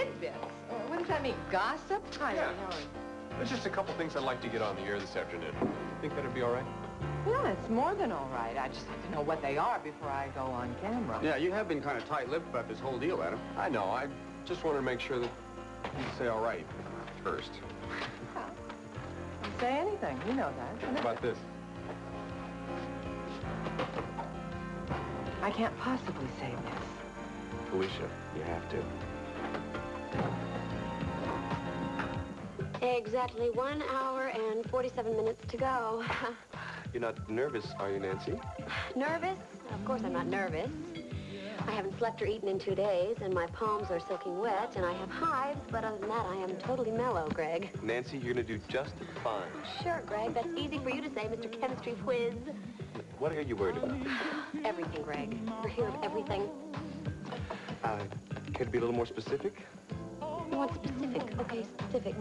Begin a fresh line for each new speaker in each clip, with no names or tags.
tidbits. What does that mean? Gossip? Hi,
Yeah.
Howard.
There's just a couple things I'd like to get on the air this afternoon. Think that'd be all right?
Yeah, it's more than all right. I just like to know what they are before I go on camera.
Yeah, you have been kind of tight-lipped about this whole deal, Adam.
I know. I just wanted to make sure that you say all right first.
Yeah. Don't say anything. You know that.
How about this?
I can't possibly say this.
Felicia, you have to.
Exactly 1 hour and 47 minutes to go.
You're not nervous, are you, Nancy?
Nervous? Of course I'm not nervous. I haven't slept or eaten in 2 days, and my palms are soaking wet, and I have hives, but other than that, I am totally mellow, Greg.
Nancy, you're going to do just fine.
Sure, Greg. That's easy for you to say, Mr. Chemistry Whiz.
What are you worried about?
Everything, Greg. We're here of everything.
Can you be a little more specific?
You want specific? Okay, specific.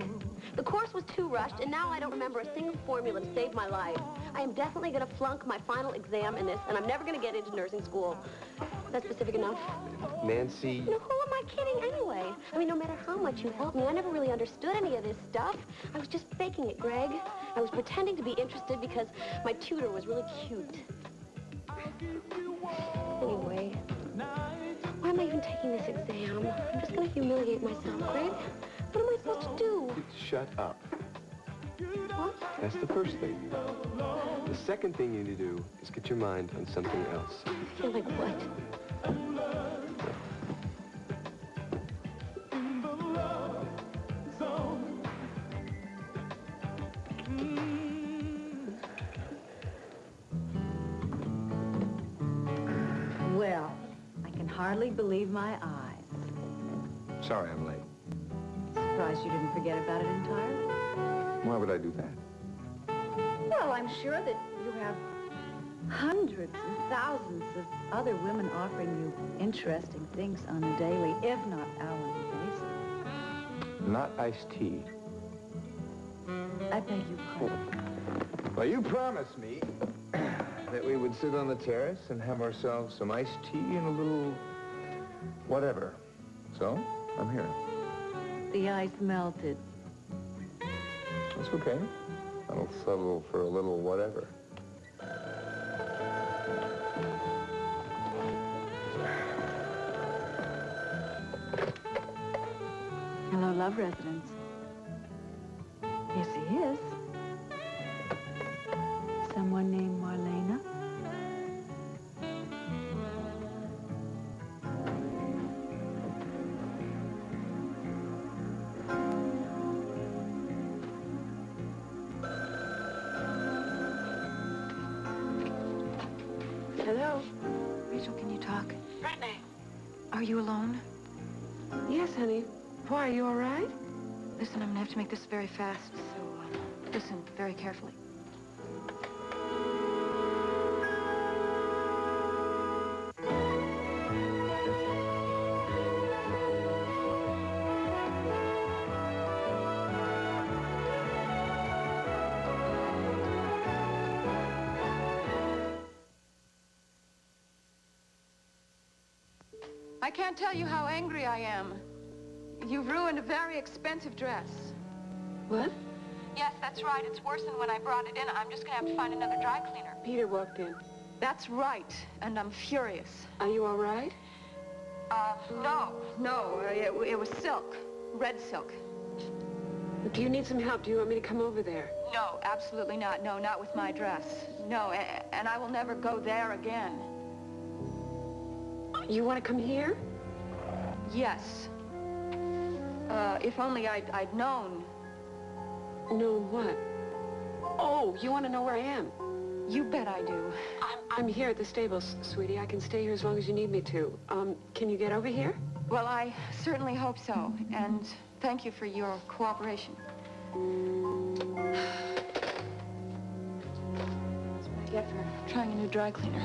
The course was too rushed, and now I don't remember a single formula to save my life. I am definitely going to flunk my final exam in this, and I'm never going to get into nursing school. Is that specific enough?
Nancy...
You know, who am I kidding anyway? I mean, no matter how much you helped me, I never really understood any of this stuff. I was just faking it, Greg. I was pretending to be interested because my tutor was really cute. Anyway, why am I even taking this exam? I'm just going to humiliate myself, Greg. What am I supposed to do?
Shut up.
What?
That's the first thing. The second thing you need to do is get your mind on something else.
I feel like what?
Well, I can hardly believe my eyes.
Sorry I'm late.
Surprised you didn't forget about it entirely.
Why would I do that?
Well, I'm sure that you have hundreds and thousands of other women offering you interesting things on a daily, if not hourly basis.
Not iced tea.
I beg your pardon.
Well, you promised me that we would sit on the terrace and have ourselves some iced tea and a little whatever. So, I'm here.
The ice melted.
That's okay. I'll settle for a little whatever.
Hello, love residence. Yes, he is. Someone named Marlena.
Hello?
Rachel, can you talk?
Brittany.
Are you alone?
Yes, honey. Why, are you all right?
Listen, I'm gonna have to make this very fast, so listen very carefully. I can't tell you how angry I am. You've ruined a very expensive dress.
What?
Yes, that's right. It's worse than when I brought it in. I'm just gonna have to find another dry cleaner.
Peter walked in.
That's right, and I'm furious.
Are you all right?
No, it was silk, red silk.
Do you need some help? Do you want me to come over there?
No, absolutely not. No, not with my dress. No, and I will never go there again.
You want to come here?
Yes. If only I'd known.
Know what? Oh, you want to know where I am?
You bet I do.
I'm here at the stables, sweetie. I can stay here as long as you need me to. Can you get over here?
Well, I certainly hope so, and thank you for your cooperation. That's what I get for trying a new dry cleaner.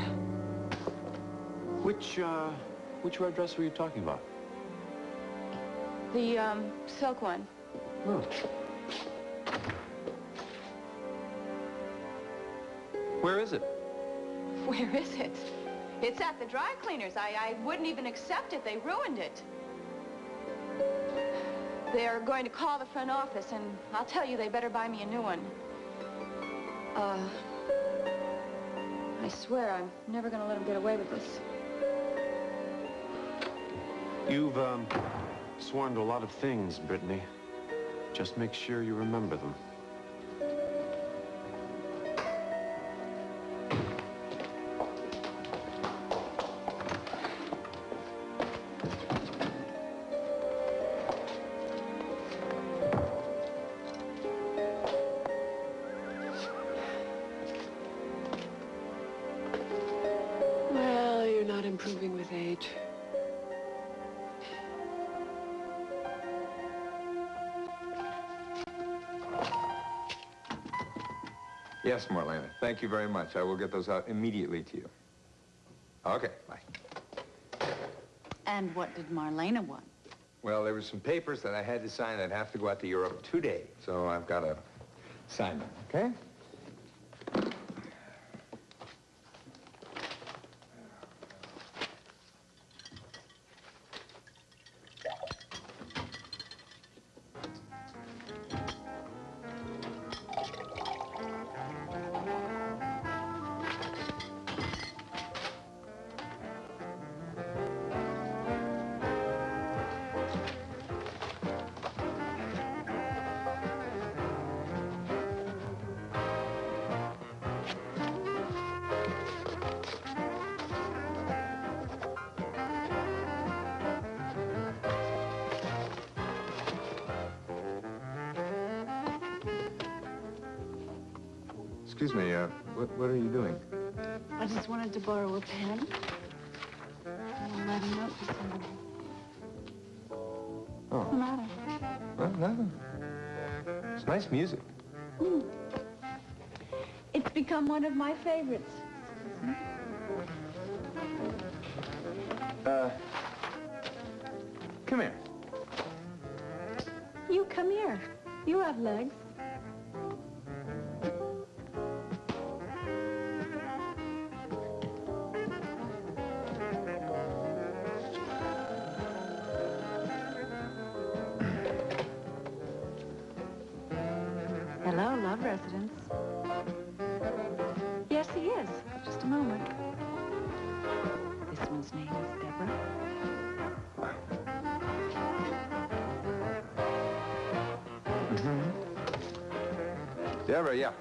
Which red dress were you talking about?
The, silk one.
Oh. Where is it?
Where is it? It's at the dry cleaners. I wouldn't even accept it. They ruined it. They're going to call the front office, and I'll tell you they better buy me a new one. I swear I'm never going to let them get away with this.
You've, sworn to a lot of things, Brittany. Just make sure you remember them.
Well, you're not improving with age.
Yes, Marlena. Thank you very much. I will get those out immediately to you. Okay, bye.
And what did Marlena want?
Well, there were some papers that I had to sign. I'd have to go out to Europe today, so I've got to sign them, okay? Excuse me, what are you doing?
I just wanted to borrow a pen. And write a note for somebody.
Oh.
What's the matter?
Well, nothing. It's nice music.
It's become one of my favorites.
Come here.
You come here. You have legs. Hello, Love Residence. Yes, he is. Just a moment. This one's name is Deborah.
Deborah, yeah.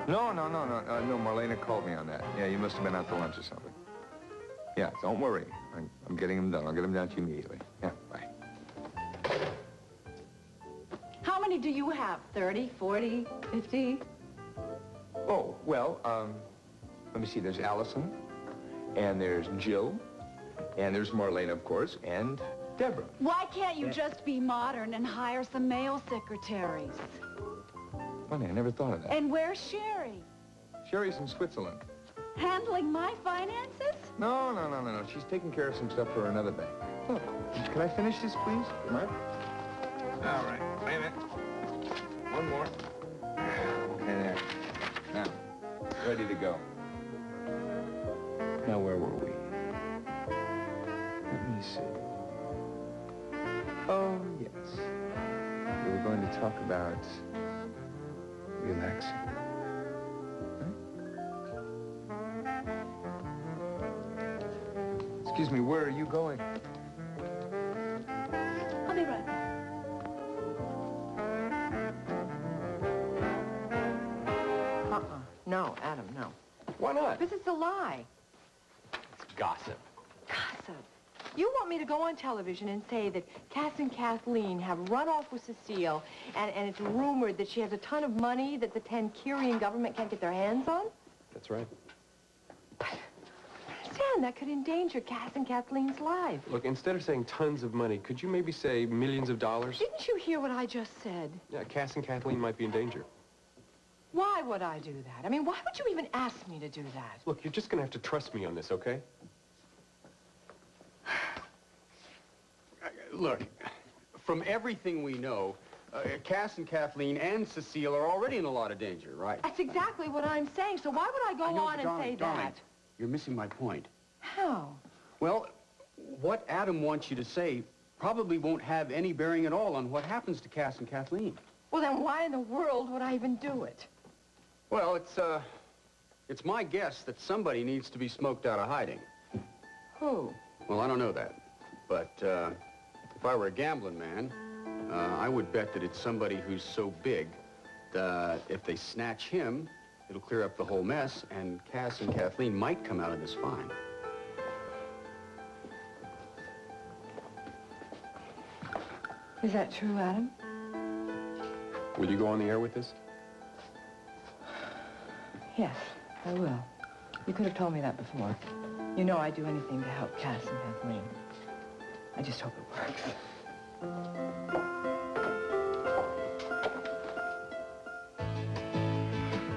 No, Marlena called me on that. Yeah, you must have been out to lunch or something. Yeah, don't worry. I'm getting them done. I'll get them down to you immediately. Yeah, bye.
How many do you have? 30, 40, 50?
Oh, well, let me see. There's Allison, and there's Jill, and there's Marlena, of course, and Deborah.
Why can't you just be modern and hire some male secretaries?
Funny, I never thought of that.
And where's Sherry?
Sherry's in Switzerland.
Handling my finances?
No. She's taking care of some stuff for another bank. Look, can I finish this, please? Come on. All right. Wait a minute. One more. Okay, there. Now, ready to go. Now, where were we? Let me see. Oh, yes. We were going to talk about relaxing. Excuse me, where are you going?
I'll be right back.
No, Adam, no.
Why not?
Because it's a lie.
It's gossip.
Gossip. You want me to go on television and say that Cass and Kathleen have run off with Cecile, and it's rumored that she has a ton of money that the Tankerian government can't get their hands on?
That's right.
Stan, that could endanger Cass and Kathleen's lives.
Look, instead of saying tons of money, could you maybe say millions of dollars?
Didn't you hear what I just said?
Yeah, Cass and Kathleen might be in danger.
Why would I do that? I mean, why would you even ask me to do that?
Look, you're just gonna have to trust me on this, okay?
Look, from everything we know, Cass and Kathleen and Cecile are already in a lot of danger, right?
That's exactly what I'm saying, so why would I go on and say
darling,
that?
you're missing my point.
How?
Well, what Adam wants you to say probably won't have any bearing at all on what happens to Cass and Kathleen.
Well, then why in the world would I even do it?
Well, it's my guess that somebody needs to be smoked out of hiding.
Who?
Well, I don't know that. But if I were a gambling man, I would bet that it's somebody who's so big that if they snatch him, it'll clear up the whole mess, and Cass and Kathleen might come out of this fine.
Is that true, Adam?
Will you go on the air with this?
Yes, I will. You could have told me that before. You know I'd do anything to help Cass and Kathleen. I just hope it works.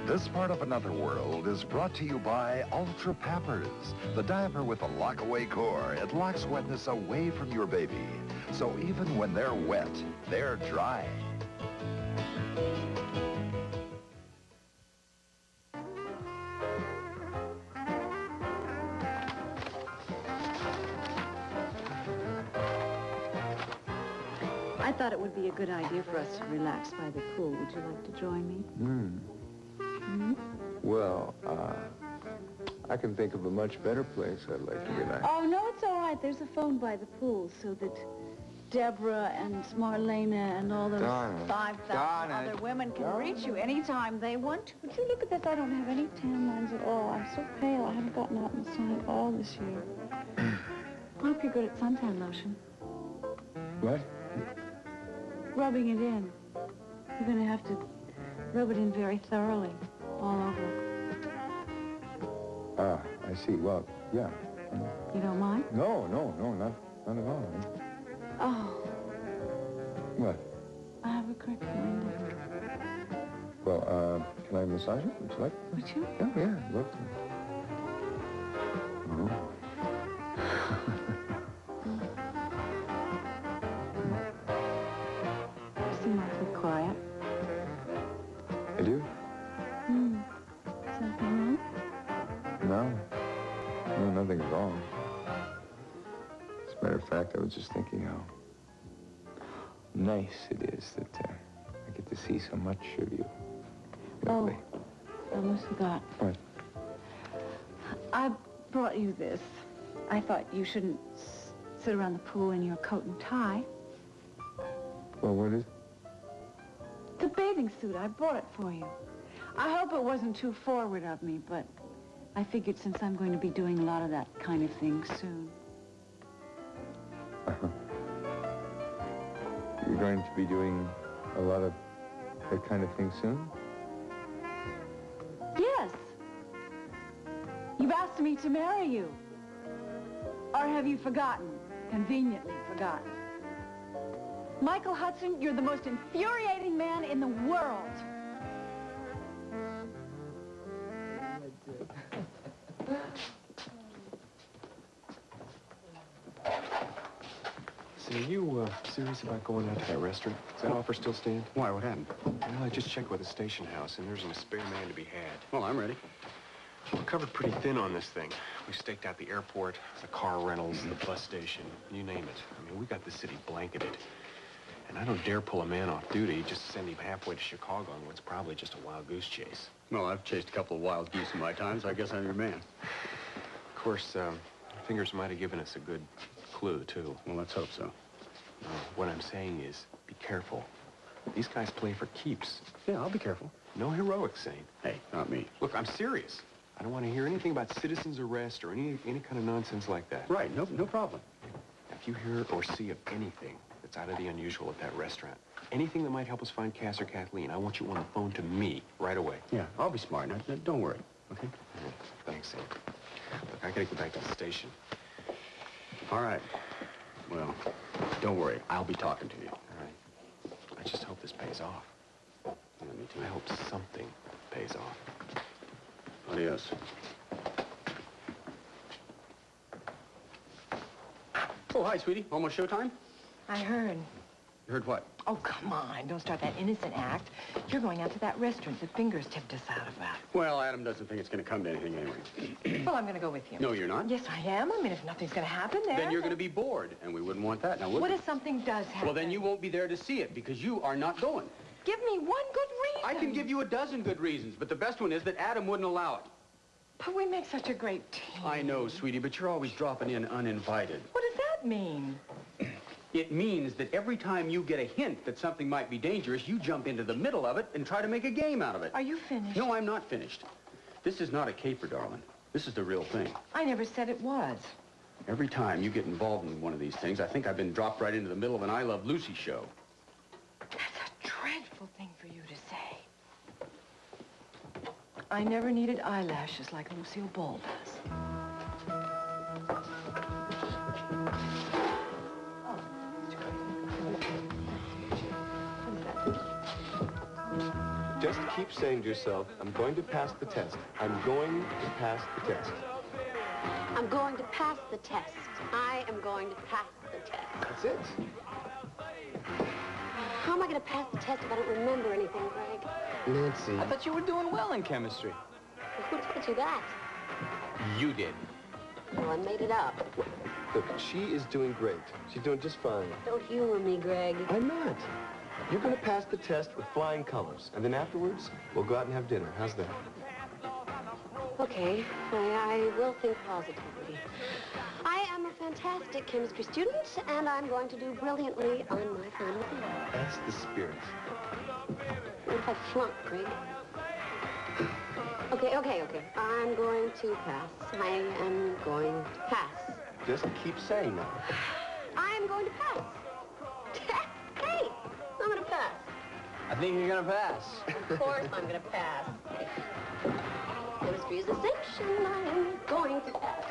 This part of Another World is brought to you by Ultra Pampers, the diaper with a lock-away core. It locks wetness away from your baby, so even when they're wet, they're dry.
I thought it would be a good idea for us to relax by the pool. Would you like to join me?
Well, I can think of a much better place I'd like to relax.
Oh, no, it's all right. There's a phone by the pool so that Deborah and Marlena and all those 5,000 other women can reach you anytime they want to. Would you look at this? I don't have any tan lines at all. I'm so pale. I haven't gotten out in the sun at all this year. I hope you're good at suntan lotion.
What?
Rubbing it in. You're going to have to rub it in very thoroughly, all over.
Ah, I see. Well, yeah.
You don't mind?
No, not at all.
Oh,
What?
I have a great feeling.
Well, can I massage it? Would you like?
Would you?
Oh, yeah, I'd love to.
You seem awfully quiet.
I do?
Something wrong?
No, nothing's wrong. As a matter of fact, I was just thinking how nice it is that I get to see so much of you. Lately.
I almost forgot.
What?
I brought you this. I thought you shouldn't sit around the pool in your coat and tie.
Well, what is?
The bathing suit. I bought it for you. I hope it wasn't too forward of me, but I figured since I'm going to be doing a lot of that kind of thing soon.
You're going to be doing a lot of that kind of thing soon?
Yes. You've asked me to marry you. Or have you forgotten? Conveniently forgotten. Michael Hudson, you're the most infuriating man in the world.
So are you serious about going out to that restaurant? Does that offer still stand?
Why, what happened?
Well, I just checked with the station house, and there's a spare man to be had.
Well, I'm ready.
We're covered pretty thin on this thing. We staked out the airport, the car rentals, the bus station, you name it. I mean, we got the city blanketed. And I don't dare pull a man off duty, just send him halfway to Chicago on what's probably just a wild goose chase.
Well, I've chased a couple of wild geese in my time, so I guess I'm your man.
Of course, Fingers might have given us a good clue, too.
Well, let's hope so.
No, what I'm saying is, be careful. These guys play for keeps.
Yeah, I'll be careful.
No heroics, Saint.
Hey, not me.
Look, I'm serious. I don't want to hear anything about citizen's arrest or any kind of nonsense like that.
Right, no problem.
If you hear or see of anything that's out of the unusual at that restaurant, anything that might help us find Cass or Kathleen, I want you on the phone to me right away.
Yeah, I'll be smart. Now, don't worry, okay?
Thanks, Saint. Look, I gotta get back to the station.
All right. Well, don't worry. I'll be talking to you.
All right. I just hope this pays off.
Yeah, me too.
I hope something pays off.
Adios. Oh, hi, sweetie. Almost showtime?
I heard.
Heard what?
Oh, come on. Don't start that innocent act. You're going out to that restaurant that Fingers tipped us out about.
Well, Adam doesn't think it's going to come to anything anyway.
Well, I'm going to go with you.
No, you're not.
Yes, I am. I mean, if nothing's going to happen there...
Then you're going to be bored, and we wouldn't want that, now would
What
we?
if something does happen?
Well, then you won't be there to see it, because you are not going.
Give me one good reason.
I can give you a dozen good reasons, but the best one is that Adam wouldn't allow it.
But we make such a great team.
I know, sweetie, but you're always dropping in uninvited.
What does that mean?
It means that every time you get a hint that something might be dangerous, you jump into the middle of it and try to make a game out of it.
Are you finished?
No, I'm not finished. This is not a caper, darling. This is the real thing.
I never said it was.
Every time you get involved in one of these things, I think I've been dropped right into the middle of an I Love Lucy show.
That's a dreadful thing for you to say. I never needed eyelashes like Lucille Ball does.
Just keep saying to yourself, I'm going to pass the test. I'm going to pass the test.
I'm going to pass the test. I am going to pass the test.
That's it.
How am I going to pass the test if I don't remember anything, Greg?
Nancy.
I thought you were doing well in chemistry.
Who told you that?
You did.
Well, I made it up.
Look, she is doing great. She's doing just fine.
Don't humor me, Greg.
I'm not. You're going to pass the test with flying colors. And then afterwards, we'll go out and have dinner. How's that?
Okay, I will think positively. I am a fantastic chemistry student, and I'm going to do brilliantly on my final exam.
That's the spirit.
What if I flunk, Greg? Okay. I'm going to pass. I am going to pass.
Just keep saying that.
I am going to pass. Hey, I'm going to pass.
I think you're gonna pass.
Of course I'm going to pass. Chemistry is a section. I am going to pass.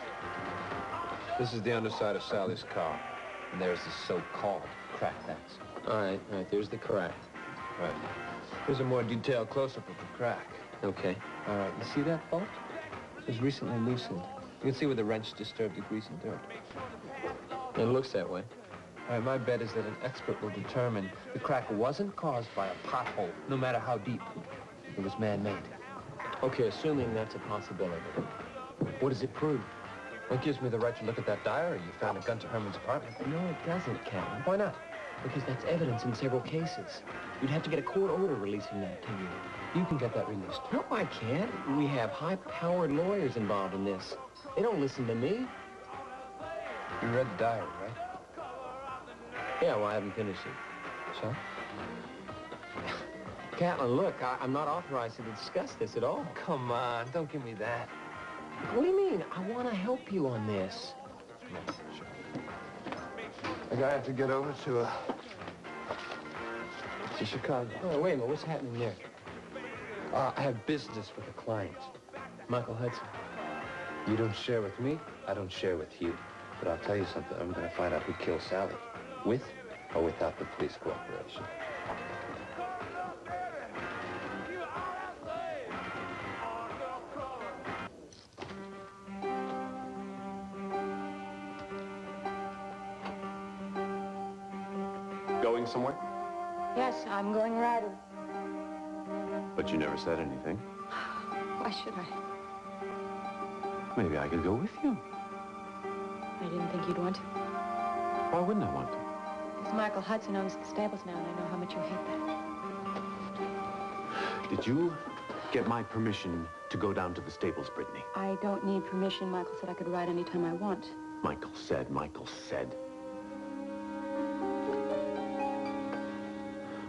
This is the underside of Sally's car. And there's the so-called crack vents.
All right, there's the crack.
Right. Here's a more detailed close-up of the crack.
Okay.
All right, you see that bolt? It was recently loosened. You can see where the wrench disturbed the grease and dirt.
It looks that way.
All right, my bet is that an expert will determine the crack wasn't caused by a pothole, no matter how deep. It was man-made.
Okay, assuming that's a possibility. What does it prove?
Well, it gives me the right to look at that diary you found at Gunter Herman's apartment.
No, it doesn't, Captain.
Why not?
Because that's evidence in several cases. You'd have to get a court order releasing that to you.
You can get that released.
No, I can't. We have high-powered lawyers involved in this. They don't listen to me.
You read the diary, right?
Yeah, well, I haven't finished it.
So?
Catlin, look, I'm not authorized to discuss this at all.
Come on, don't give me that.
What do you mean? I want to help you on this.
Yes, sure. Like I have to get over to Chicago.
Oh, wait a minute. What's happening there?
I have business with a client. Michael Hudson. You don't share with me, I don't share with you. But I'll tell you something. I'm going to find out who killed Sally. With or without the police cooperation.
Going somewhere?
Yes, I'm going riding.
But you never said anything.
Why should I?
Maybe I could go with you.
I didn't think you'd want to.
Why wouldn't I want to?
Because Michael Hudson owns the stables now, and I know how much you hate that.
Did you get my permission to go down to the stables, Brittany?
I don't need permission. Michael said I could ride anytime I want.
Michael said.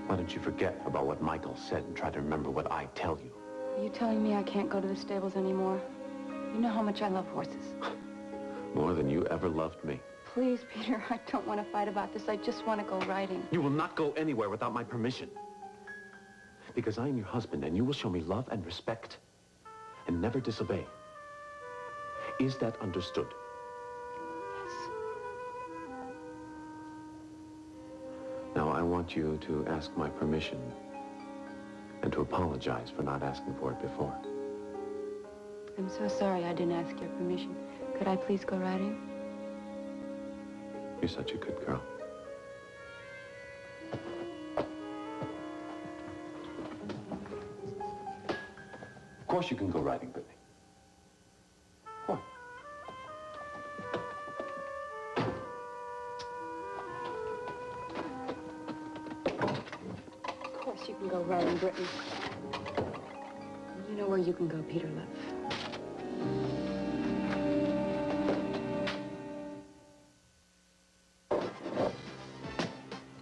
Why don't you forget about what Michael said and try to remember what I tell you?
Are you telling me I can't go to the stables anymore? You know how much I love horses.
More than you ever loved me.
Please, Peter, I don't want to fight about this. I just want to go riding.
You will not go anywhere without my permission. Because I am your husband, and you will show me love and respect and never disobey. Is that understood?
Yes.
Now, I want you to ask my permission and to apologize for not asking for it before.
I'm so sorry I didn't ask your permission. Could I please go riding?
You're such a good girl.
course you can go riding, Brittany. What?
Of course you can go riding, Brittany. You know where you can go, Peter, love.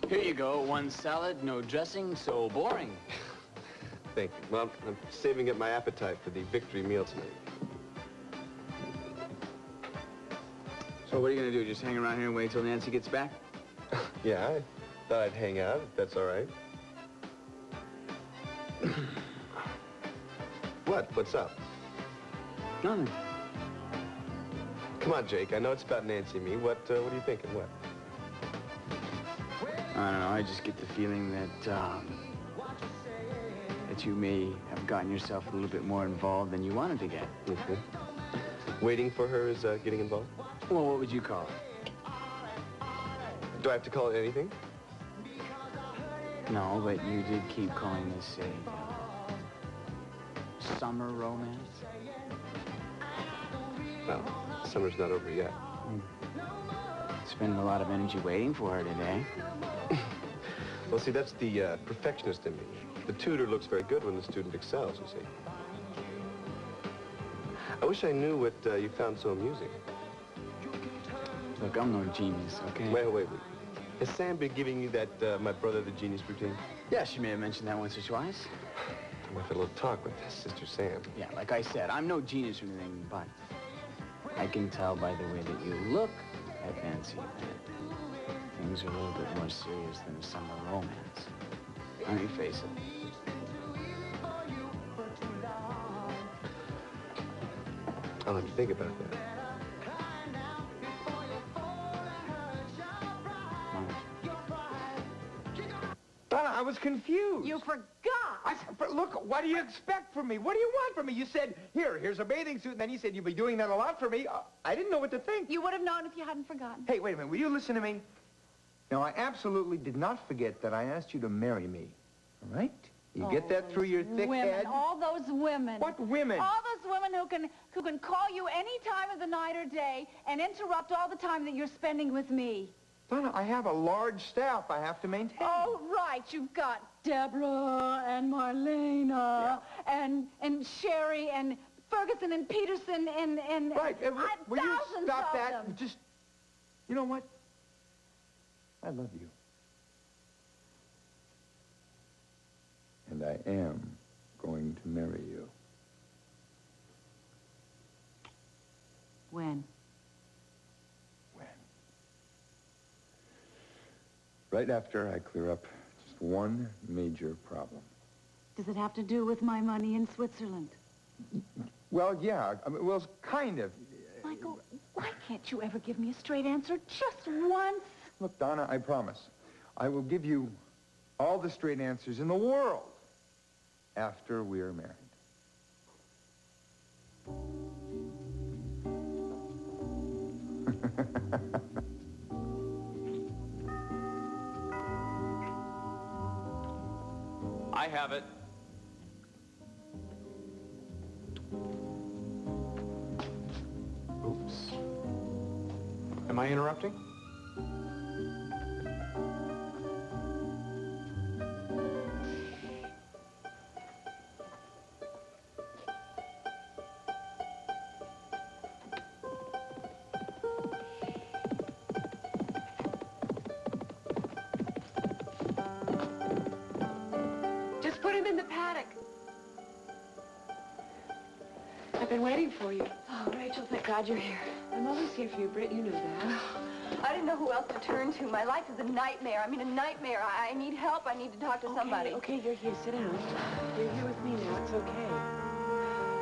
Here you go, one salad, no dressing, so boring.
Thank you. Well, I'm saving up my appetite for the victory meal tonight.
So what are you gonna do, just hang around here and wait till Nancy gets back?
Yeah, I thought I'd hang out, if that's all right. What? What's up?
Nothing.
Come on, Jake. I know it's about Nancy and me. What are you thinking? What?
I don't know, I just get the feeling that, that you may have gotten yourself a little bit more involved than you wanted to get.
Mm-hmm. Waiting for her is getting involved?
Well, what would you call it?
Do I have to call it anything?
No, but you did keep calling this a summer romance.
Well, summer's not over yet.
Spending a lot of energy waiting for her today.
Well, see, that's the perfectionist in me. The tutor looks very good when the student excels, you see. I wish I knew what you found so amusing.
Look, I'm no genius, okay?
Wait. Has Sam been giving you that my brother the genius routine?
Yeah, she may have mentioned that once or twice.
I'm gonna have a little talk with Sister Sam.
Yeah, like I said, I'm no genius or anything, but I can tell by the way that you look at Nancy that things are a little bit more serious than a summer romance. Let me face it.
I'll have to think about that.
Donna, I was confused.
You forgot.
But look, what do you expect from me? What do you want from me? You said, here's a bathing suit, and then you said you'd be doing that a lot for me. I didn't know what to think.
You would have known if you hadn't forgotten.
Hey, wait a minute. Will you listen to me? Now, I absolutely did not forget that I asked you to marry me. All right? You get that through your thick
women,
head?
all those women.
What women?
All those women who can call you any time of the night or day and interrupt all the time that you're spending with me.
Donna, I have a large staff I have to maintain.
Oh, right. You've got Deborah and Marlena and Sherry and Ferguson and Peterson and
right. Will you
thousands
stop
of
that?
them.
Just, you know what? I love you. And I am going to marry you.
When?
Right after I clear up just one major problem.
Does it have to do with my money in Switzerland?
Well, yeah. I mean, well, kind of.
Michael, why can't you ever give me a straight answer just once?
Look, Donna, I promise. I will give you all the straight answers in the world after we're married.
I have it.
Oops. Am I interrupting?
Just put him in the paddock. I've been waiting for you.
Oh, Rachel, thank God you're here.
I'm always here for you, Britt. You know that.
I didn't know who else to turn to. My life is a nightmare. I mean, a nightmare. I need help. I need to talk to somebody.
Okay, you're here. Sit down. You're here with me now. It's okay.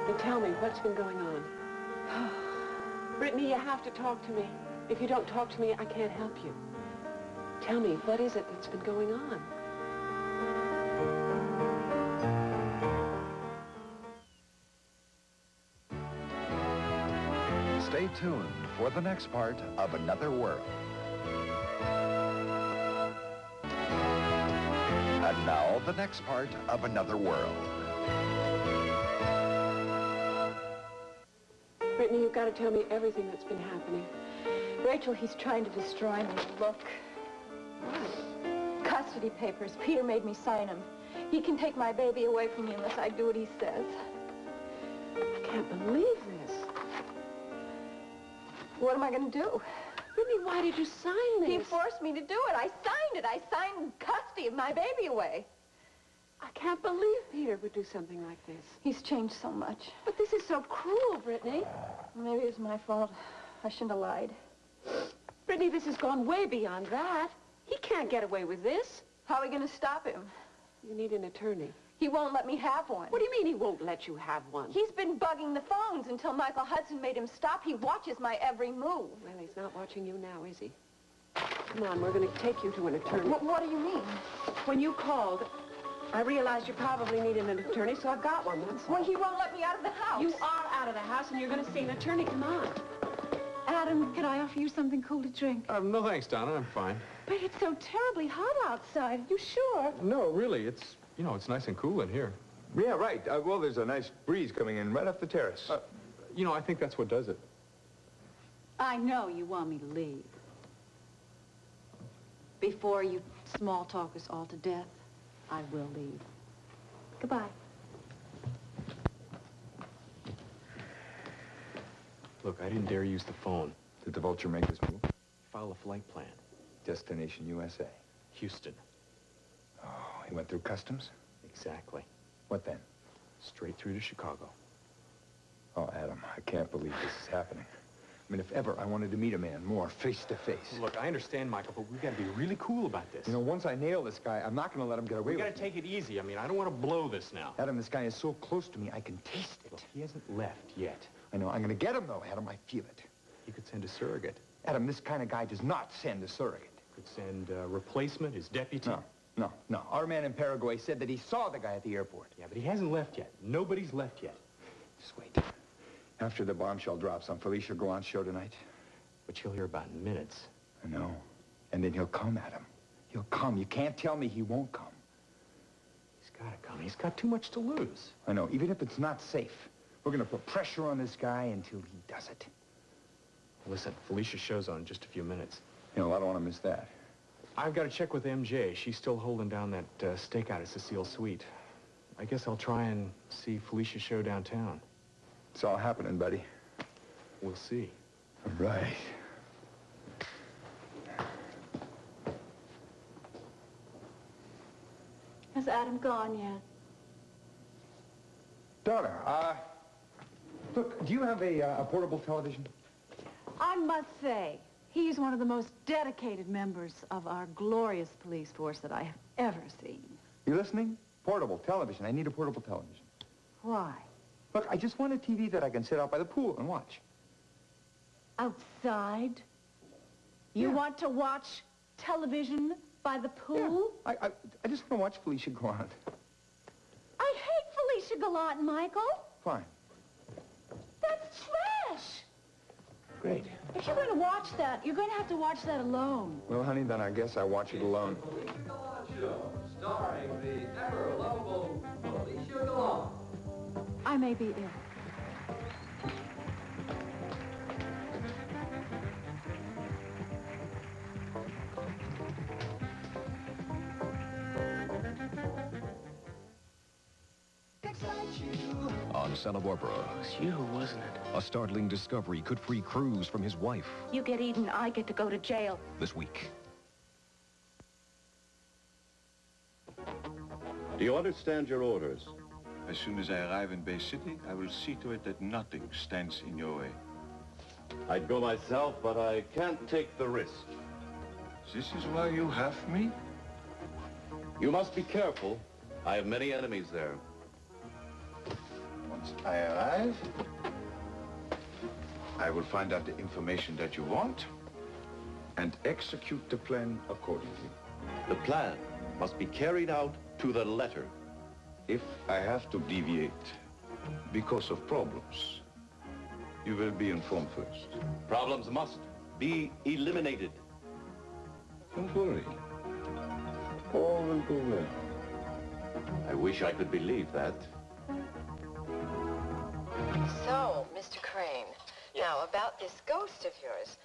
Now tell me, what's been going on? Brittany, you have to talk to me. If you don't talk to me, I can't help you. Tell me, what is it that's been going on?
Stay tuned for the next part of Another World. And now, the next part of Another World.
you've got to tell me everything that's been happening.
Rachel, he's trying to destroy me. Look. Custody papers. Peter made me sign them. He can take my baby away from me unless I do what he says.
I can't believe this.
What am I going to do?
Brittany, why did you sign this?
He forced me to do it. I signed it. I signed custody of my baby away.
I can't believe Peter would do something like this.
He's changed so much.
But this is so cruel, Brittany.
Maybe it was my fault. I shouldn't have lied.
Brittany, this has gone way beyond that. He can't get away with this.
How are we going to stop him?
You need an attorney.
He won't let me have one.
What do you mean he won't let you have one?
He's been bugging the phones until Michael Hudson made him stop. He watches my every move.
Well, he's not watching you now, is he? Come on, we're going to take you to an attorney.
What do you mean?
When you called, I realized you probably needed an attorney, so I've got one. That's all.
Well, he won't let me out of the house.
You are out of the house, and you're going to see an attorney. Come on.
Adam, can I offer you something cool to drink?
No thanks, Donna. I'm fine.
But it's so terribly hot outside. You sure?
No, really. It's, you know, it's nice and cool in here.
Yeah, right. Well, there's a nice breeze coming in right off the terrace.
You know, I think that's what does it.
I know you want me to leave. Before you small talk us all to death, I will leave. Goodbye.
Look, I didn't dare use the phone.
Did the Vulture make this move?
File a flight plan.
Destination USA.
Houston.
Oh, he went through customs?
Exactly.
What then?
Straight through to Chicago.
Oh, Adam, I can't believe this is happening. I mean, if ever I wanted to meet a man more face to face.
Look, I understand, Michael, but we've got to be really cool about this.
You know, once I nail this guy, I'm not going to let him get away with it.
We got to take it easy. I mean, I don't want to blow this now.
Adam, this guy is so close to me, I can taste it.
Look, he hasn't left yet.
I know. I'm going to get him, though, Adam. I feel it.
He could send a surrogate.
Adam, this kind of guy does not send a surrogate.
Could send a replacement, his deputy.
No. Our man in Paraguay said that he saw the guy at the airport.
Yeah, but he hasn't left yet. Nobody's left yet.
Just wait. After the bombshell drops on Felicia Gallant's show tonight.
But you'll hear about in minutes.
I know. And then he'll come, Adam. He'll come. You can't tell me he won't come.
He's got to come. He's got too much to lose.
I know. Even if it's not safe, we're going to put pressure on this guy until he does it.
Listen, Felicia's show's on in just a few minutes.
You know, I don't want to miss that.
I've got to check with MJ. She's still holding down that stakeout at Cecile's suite. I guess I'll try and see Felicia's show downtown.
It's all happening, buddy.
We'll see.
All right.
Has Adam gone yet?
Donna, look, do you have a portable television?
I must say, he's one of the most dedicated members of our glorious police force that I have ever seen.
You listening? Portable television. I need a portable television.
Why?
Look, I just want a TV that I can sit out by the pool and watch.
Outside? You want to watch television by the pool?
Yeah. I just want to watch Felicia Gallant.
I hate Felicia Gallant, Michael.
Fine.
That's trash.
Great.
If you're going to watch that, you're going to have to watch that alone.
Well, honey, then I guess I watch it alone.
Starring the ever-lovable Felicia Gallant.
I may be ill.
On Santa Barbara.
It was you, wasn't it?
A startling discovery could free Cruz from his wife.
You get Eden, I get to go to jail.
This week.
Do you understand your orders?
As soon as I arrive in Bay City, I will see to it that nothing stands in your way.
I'd go myself, but I can't take the risk.
This is why you have me?
You must be careful. I have many enemies there.
Once I arrive, I will find out the information that you want and execute the plan accordingly.
The plan must be carried out to the letter.
If I have to deviate because of problems, you will be informed first.
Problems must be eliminated.
Don't worry. All will go well.
I wish I could believe that.
So, Mr. Crane, now Now, about this ghost of yours.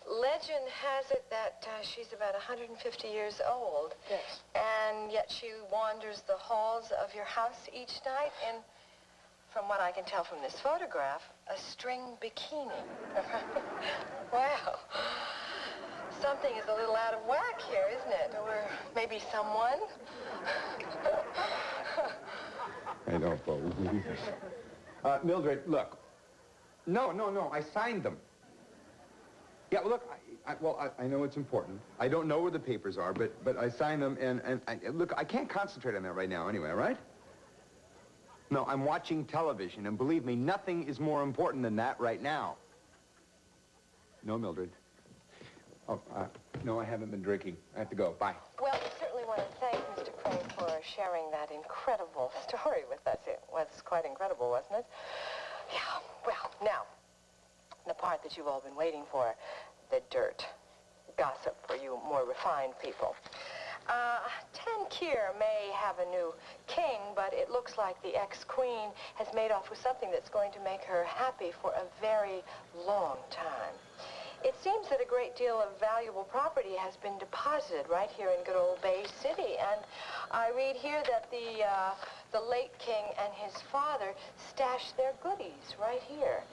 Legend has it that she's about 150 years old.
Yes.
And yet she wanders the halls of your house each night in, from what I can tell from this photograph, a string bikini. Wow. Something is a little out of whack here, isn't it? Or maybe someone?
I don't believe it. Mildred, look. No, I signed them. Yeah, well, look, I know it's important. I don't know where the papers are, but I signed them, and look, I can't concentrate on that right now anyway, all right? No, I'm watching television, and believe me, nothing is more important than that right now. No, Mildred. Oh, no, I haven't been drinking. I have to go. Bye.
Well, we certainly want to thank Mr. Crane for sharing that incredible story with us. It was quite incredible, wasn't it? Yeah, well, now, the part that you've all been waiting for, the dirt. Gossip for you more refined people. Tankier may have a new king, but it looks like the ex-queen has made off with something that's going to make her happy for a very long time. It seems that a great deal of valuable property has been deposited right here in good old Bay City, and I read here that the late king and his father stashed their goodies right here.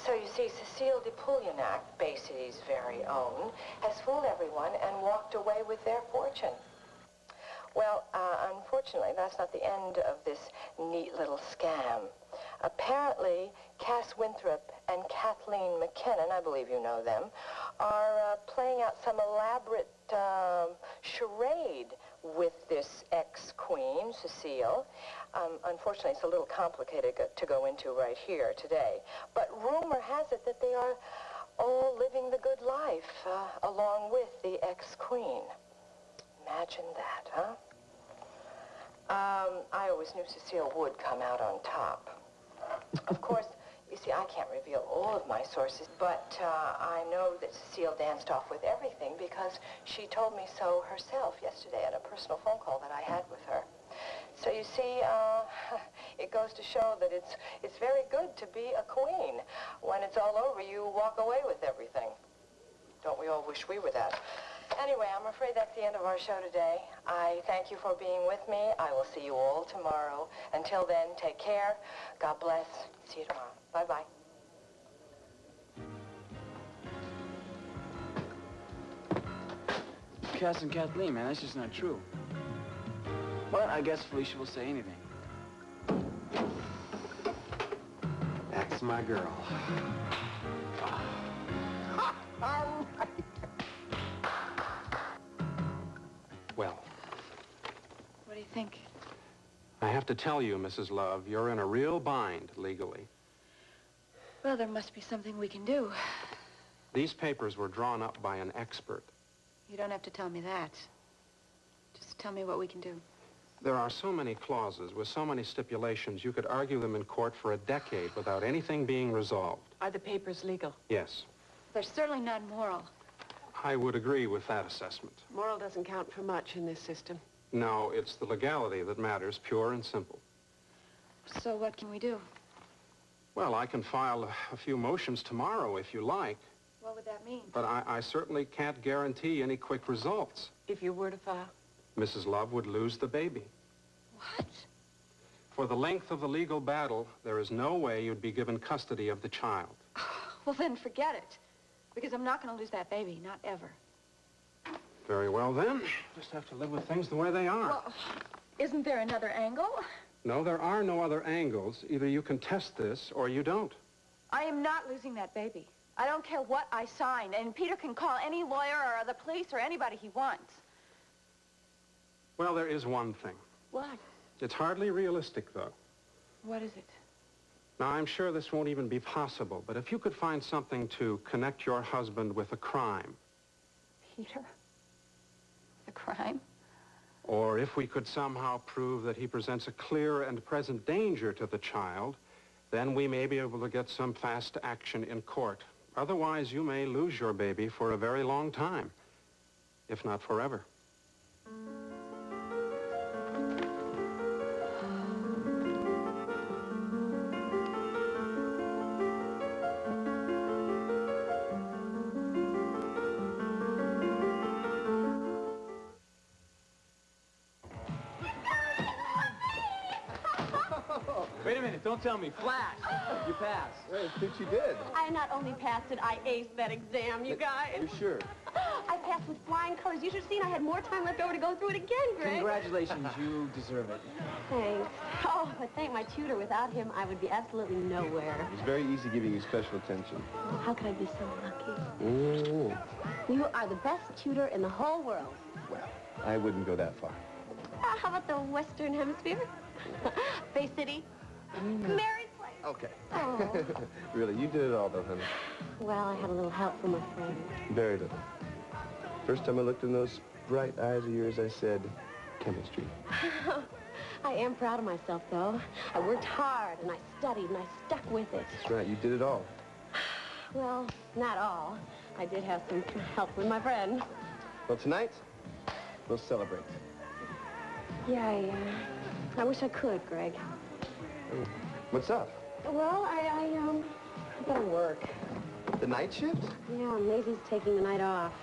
So you see, Cecile de Poulignac, Bay City's very own, has fooled everyone and walked away with their fortune. Well, unfortunately, that's not the end of this neat little scam. Apparently, Cass Winthrop and Kathleen McKinnon, I believe you know them, are playing out some elaborate charade with this ex-queen, Cecile. Unfortunately, it's a little complicated to go into right here today. But rumor has it that they are all living the good life along with the ex-queen. Imagine that, huh? I always knew Cecile would come out on top. Of course, you see, I can't reveal all of my sources, but I know that Cecile danced off with everything because she told me so herself yesterday at a personal phone call that I had with her. So you see, it goes to show that it's very good to be a queen. When it's all over, you walk away with everything. Don't we all wish we were that? Anyway, I'm afraid that's the end of our show today. I thank you for being with me. I will see you all tomorrow. Until then, take care. God bless. See you tomorrow. Bye-bye.
Cass and Kathleen, man, that's just not true. But I guess Felicia will say anything.
That's my girl.
All right.
Well,
What do you think?
I have to tell you, Mrs. Love, you're in a real bind legally.
Well, there must be something we can do.
These papers were drawn up by an expert.
You don't have to tell me that. Just tell me what we can do.
There are so many clauses with so many stipulations, you could argue them in court for a decade without anything being resolved.
Are the papers legal?
Yes,
They're certainly not moral.
I would agree with that assessment.
Moral doesn't count for much in this system.
No, it's the legality that matters, pure and simple.
So what can we do?
Well, I can file a few motions tomorrow if you like,
What would that mean?
but I certainly can't guarantee any quick results.
If you were to file?
Mrs. Love would lose the baby.
What?
For the length of the legal battle, there is no way you'd be given custody of the child.
Well, then forget it. Because I'm not going to lose that baby, not ever.
Very well, then. Just have to live with things the way they are.
Well, isn't there another angle?
No, there are no other angles. Either you contest this or you don't.
I am not losing that baby. I don't care what I sign, and Peter can call any lawyer or the police or anybody he wants.
Well, there is one thing.
What?
It's hardly realistic, though.
What is it?
Now, I'm sure this won't even be possible, but if you could find something to connect your husband with a crime,
Peter? The crime?
or if we could somehow prove that he presents a clear and present danger to the child, then we may be able to get some fast action in court. Otherwise, you may lose your baby for a very long time, if not forever.
a minute. Don't tell me. Flash. You passed.
I think you did.
I not only passed it, I aced that exam, you guys.
You're sure?
I passed with flying colors. You should have seen I had more time left over to go through it again, Greg.
Congratulations. You deserve it.
Thanks. Oh, but thank my tutor. Without him, I would be absolutely nowhere.
It's very easy giving you special attention.
Oh, how could I be so lucky?
Mm.
You are the best tutor in the whole world.
Well, I wouldn't go that far.
How about the Western Hemisphere? Bay City? Mary's Place?
Okay.
Oh.
Really, you did it all, though, honey.
Well, I had a little help from a friend.
Very little. First time I looked in those bright eyes of yours, I said, chemistry.
I am proud of myself, though. I worked hard, and I studied, and I stuck with it.
That's right, you did it all.
Well, not all. I did have some help with my friend.
Well, tonight, we'll celebrate.
Yeah, I wish I could, Greg.
Oh, what's up?
Well, I gotta work.
The night shift?
Yeah, Maisie's taking the night off.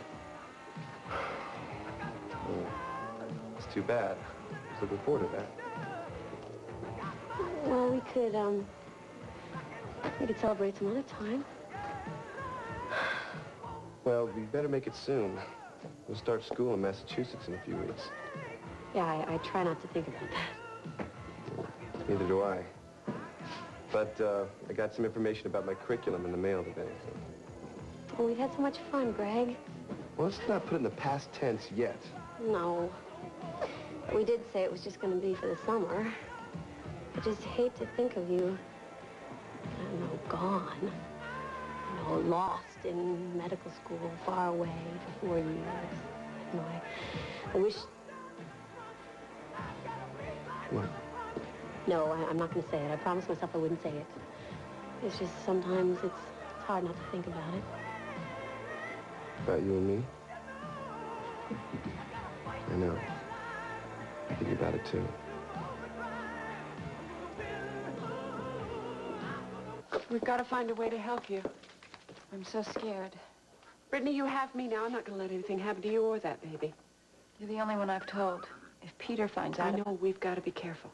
Oh, it's too bad. I was looking forward to that.
Well, we could celebrate some other time.
Well, we better make it soon. We'll start school in Massachusetts in a few weeks.
Yeah, I try not to think about that.
Neither do I. But I got some information about my curriculum in the mail today.
Well, we had so much fun, Greg.
Well, let's not put it in the past tense yet.
No. We did say it was just going to be for the summer. I just hate to think of you, I don't know, gone. You know, lost in medical school, far away for 4 years. You know, I wish...
What?
No, I'm not going to say it. I promised myself I wouldn't say it. It's just sometimes it's hard not to think about it.
About you and me? I know. I think about it, too.
We've got to find a way to help you.
I'm so scared.
Brittany, you have me now. I'm not going to let anything happen to you or that baby.
You're the only one I've told. If Peter finds out...
I know we've got to be careful.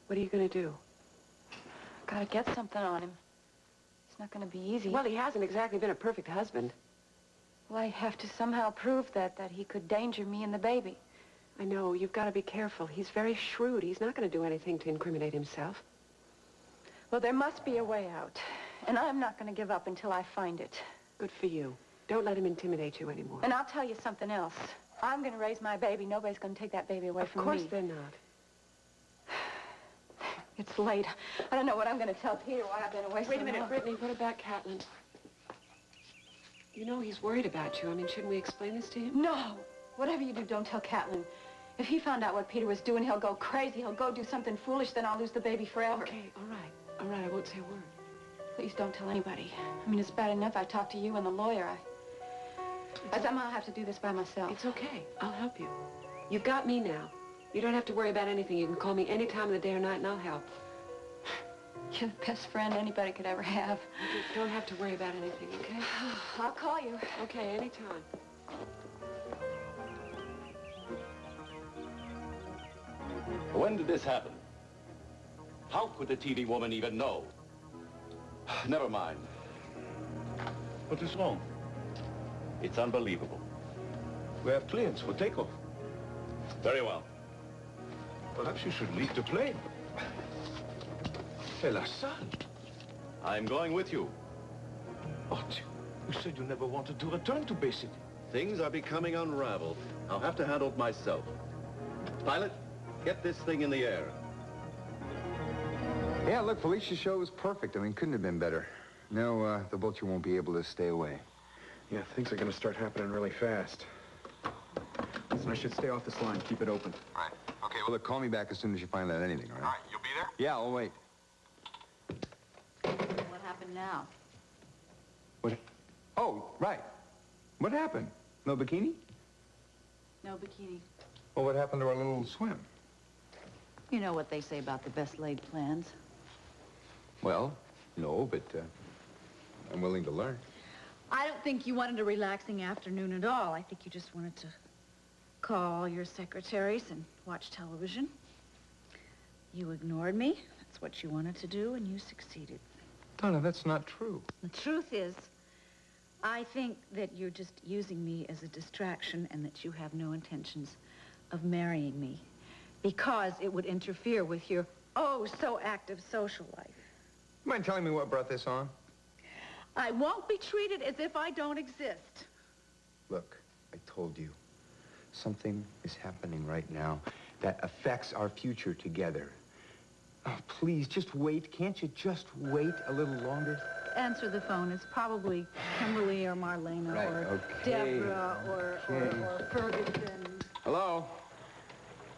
What are you going to do?
I've got to get something on him. It's not going to be easy.
Well, he hasn't exactly been a perfect husband.
Well, I have to somehow prove that he could danger me and the baby.
I know. You've got to be careful. He's very shrewd. He's not going to do anything to incriminate himself.
Well, there must be a way out. And I'm not going to give up until I find it.
Good for you. Don't let him intimidate you anymore.
And I'll tell you something else. I'm going to raise my baby. Nobody's going to take that baby away from me.
Of course they're not.
It's late. I don't know what I'm going to tell Peter why I've been away so long.
Wait a minute, Brittany. What about Catlin? You know he's worried about you. I mean, shouldn't we explain this to him?
No. Whatever you do, don't tell Catlin. If he found out what Peter was doing, he'll go crazy. He'll go do something foolish, then I'll lose the baby forever.
Okay, all right. All right, I won't say a word.
Please don't tell anybody. I mean, it's bad enough I talked to you and the lawyer. I somehow have to do this by myself.
It's okay. I'll help you. You've got me now. You don't have to worry about anything. You can call me any time of the day or night, and I'll help.
You're the best friend anybody could ever have.
You don't have to worry about anything, okay?
I'll call you.
Okay, anytime.
When did this happen? How could the TV woman even know? Never mind.
What is wrong?
It's unbelievable.
We have clearance for takeoff.
Very well.
Perhaps you should leave the plane. Hey, LaSalle.
I'm going with you.
But you said you never wanted to return to Bay City.
Things are becoming unraveled. I'll have to handle it myself. Pilot, get this thing in the air.
Yeah, look, Felicia's show was perfect. I mean, couldn't have been better. No, the vulture won't be able to stay away.
Yeah, things are going to start happening really fast. Listen, I should stay off this line. Keep it open.
All right. Okay, well, look, call me back as soon as you find out anything, all right?
All right, you'll be there?
Yeah, I'll wait.
What happened now?
What? Oh, right. What happened? No bikini?
No bikini.
Well, what happened to our little swim?
You know what they say about the best laid plans.
Well, no, but I'm willing to learn.
I don't think you wanted a relaxing afternoon at all. I think you just wanted to call your secretaries and watch television. You ignored me, It's what you wanted to do, and you succeeded.
Donna, that's not true.
The truth is, I think that you're just using me as a distraction and that you have no intentions of marrying me because it would interfere with your, oh, so active social life.
You mind telling me what brought this on?
I won't be treated as if I don't exist.
Look, I told you. Something is happening right now that affects our future together. Oh, please, just wait. Can't you just wait a little longer?
Answer the phone. It's probably Kimberly or Marlena
Right,
or
okay,
Deborah or Ferguson.
Hello?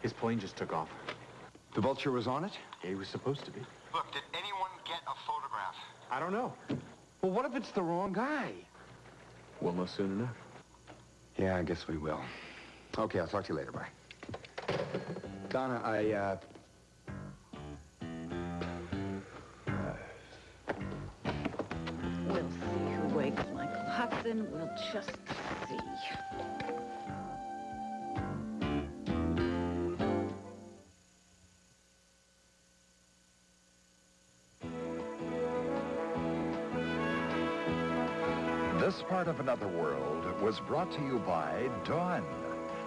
His plane just took off.
The Vulture was on it?
Yeah, he was supposed to be.
Look, did anyone get a photograph?
I don't know.
Well, what if it's the wrong guy?
We'll know soon enough.
Yeah, I guess we will. Okay, I'll talk to you later. Bye. Donna,
We'll see who wakes Michael Hudson. We'll just see.
This part of Another World was brought to you by Dawn,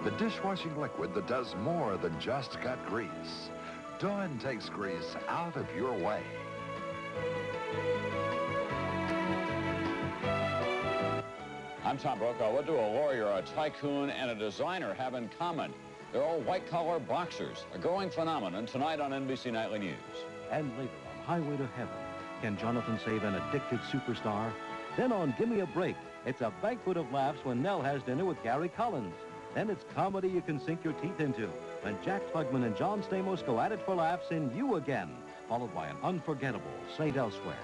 the dishwashing liquid that does more than just cut grease. Dawn takes grease out of your way.
I'm Tom Brokaw. What do a lawyer, a tycoon, and a designer have in common? They're all white-collar boxers, a growing phenomenon tonight on NBC Nightly News.
And later on Highway to Heaven, can Jonathan save an addicted superstar? Then on Gimme a Break, it's a banquet of laughs when Nell has dinner with Gary Collins. Then it's comedy you can sink your teeth into when Jack Klugman and John Stamos go at it for laughs in You Again, followed by an unforgettable St. Elsewhere.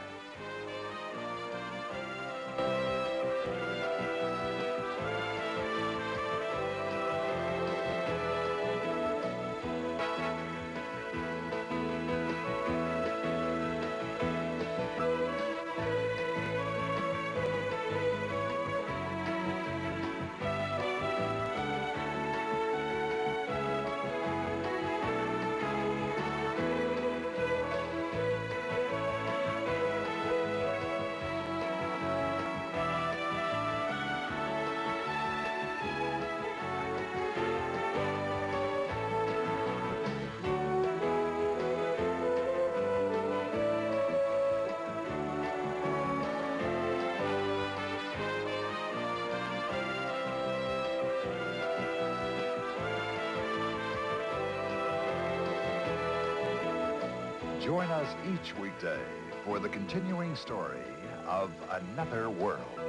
Join us each weekday for the continuing story of Another World.